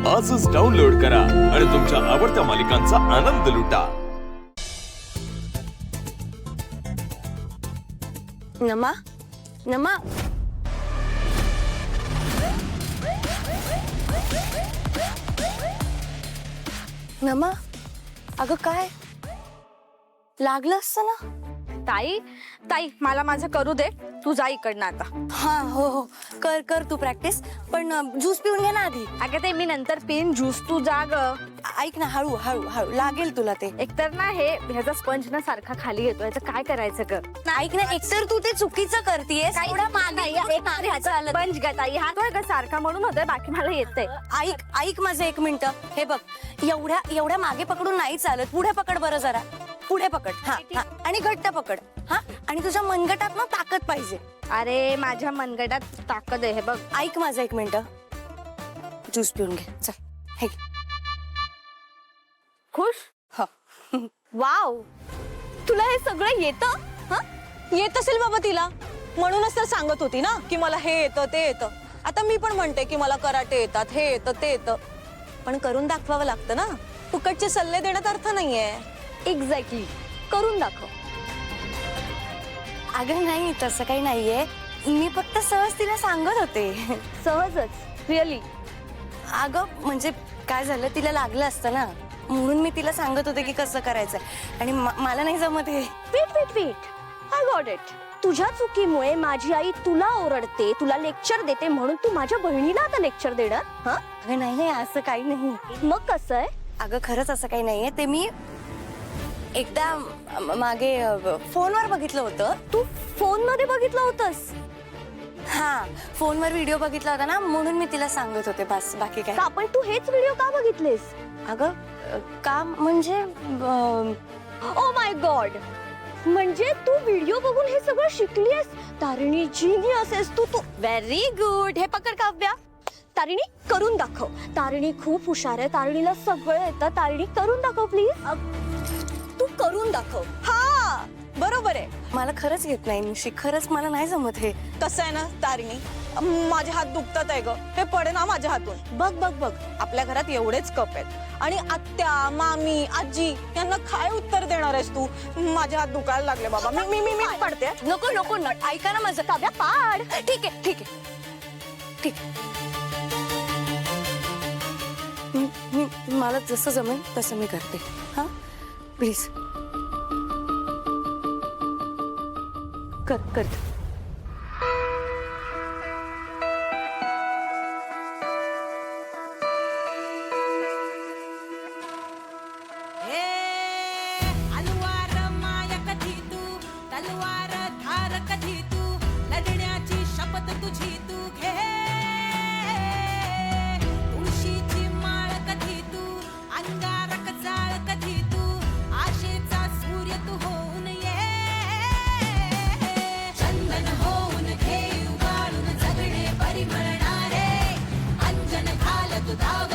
आजच डाउनलोड करा आणि तुमच्या आवडत्या मालिकांचा आनंद लुटा। नमा नमा नमा अगं काय लागलं असतं ना। ताई ताई मला माझं करू दे, तू जा इकडनं आता। हा हो हो कर कर तू प्रॅक्टिस, पण ज्यूस पिऊन घे ना आधी। अगं ते मी नंतर पिन ज्यूस, तू जा ग। ऐक ना, हळू हळू हळू लागेल तुला ते। एकतर ना ह्याचा स्पंज ना सारखा खाली येतोय, तर काय करायचं ग? ऐक ना, एकतर तू ते चुकीचं करतेयस, थोडा मागे स्पंज ग ताई, हा तो सारखा म्हणून होतोय, बाकी मला येतंय। ऐक ऐक माझं एक मिनिट, हे बघ एवढ्या एवढ्या मागे पकडून नाही चालत, पुढे पकड बरं जरा, पुढे पकड। हा हा आणि घट्ट पकड, हा आणि तुझ्या मनगटात ना ताकद पाहिजे। अरे माझ्या मनगटात ताकद आहे, हे बघ। ऐक माझं एक मिनिट, ज्यूस पिऊन घे चल। हे घे। खुश हो वाव, तुला हे सगळं येतं? हा येत असेल बाबा तिला, म्हणूनच तर सांगत होती ना की मला हे येतं ते येतं। आता मी पण म्हणते की मला कराटे येतात, हे येतं ते येतं, पण करून दाखवावं लागतं ना। फुकटचे सल्ले देण्यात अर्थ नाहीये। एक्झॅक्टली, करून दाखव। अगं नाही, तसं काही नाहीये, मी फक्त सहज तिला सांगत होते। सहजच, रिअली? अगं म्हणजे काय झालं, तिला लागलं असतं ना, म्हणून मी तिला सांगत होते की कसं करायचं, आणि मला नाही जमत हे। Wait wait wait, I got it. तुझ्या चुकीमुळे माझी आई तुला ओरडते, तुला लेक्चर देते, म्हणून तू माझ्या बहिणीला आता लेक्चर देणार? हा अगं नाही नाही, असं काही नाही। मग कसं आहे? अगं खरंच असं काही नाहीये, ते मी एकदा मागे फोनवर बघितलं होतं। तू फोन मध्ये बघितलं होतंस? हा, फोनवर व्हिडिओ बघितला होता ना, म्हणून मी तिला सांगत होते, बस बाकी काय। का पण तू हेच व्हिडिओ का बघितलेस? अगं का म्हणजे ओ माय गॉड, म्हणजे तू व्हिडिओ बघून हे सगळं शिकलीस? तारिणी जीनियस आहेस तू। तू व्हेरी गुड। हे पकड काव्या, तारिणी करून दाखव। तारिणी खूप हुशार आहे, तारिणीला सगळं येतं। तारिणी करून दाखव प्लीज, तू करून दाखव। हा बरोबर आहे, मला खरंच येत नाही निशी, खरंच मला नाही जमत हे। कसं आहे ना तारिणी, माझे हात दुखतात आहे ग, हे पडे ना माझ्या हातून। बघ बघ बघ, आपल्या घरात एवढेच कप आहेत, आणि आत्या मामी आजी यांना काय उत्तर देणार आहेस तू? माझे हात दुखायला लागले बाबा, मी मी मी मी पडते। नको नको, ऐका ना माझं। काव्या पाड। ठीक आहे ठीक आहे ठीक आहे, मला जसं जमेल तसं मी करते। हा प्लीज कर कर। अलवार माया कधी तू, तलवार धार कधी तू, लढण्याची शपथ तुझी तू घे। तुळशीची माळ कधी तू, अंगारक जाळ कधी तू, आशेचा सूर्य तू होऊन ये। चंदन होऊन घे उगाळून जगणे परिमळणारे, अंजन घाल तू दाग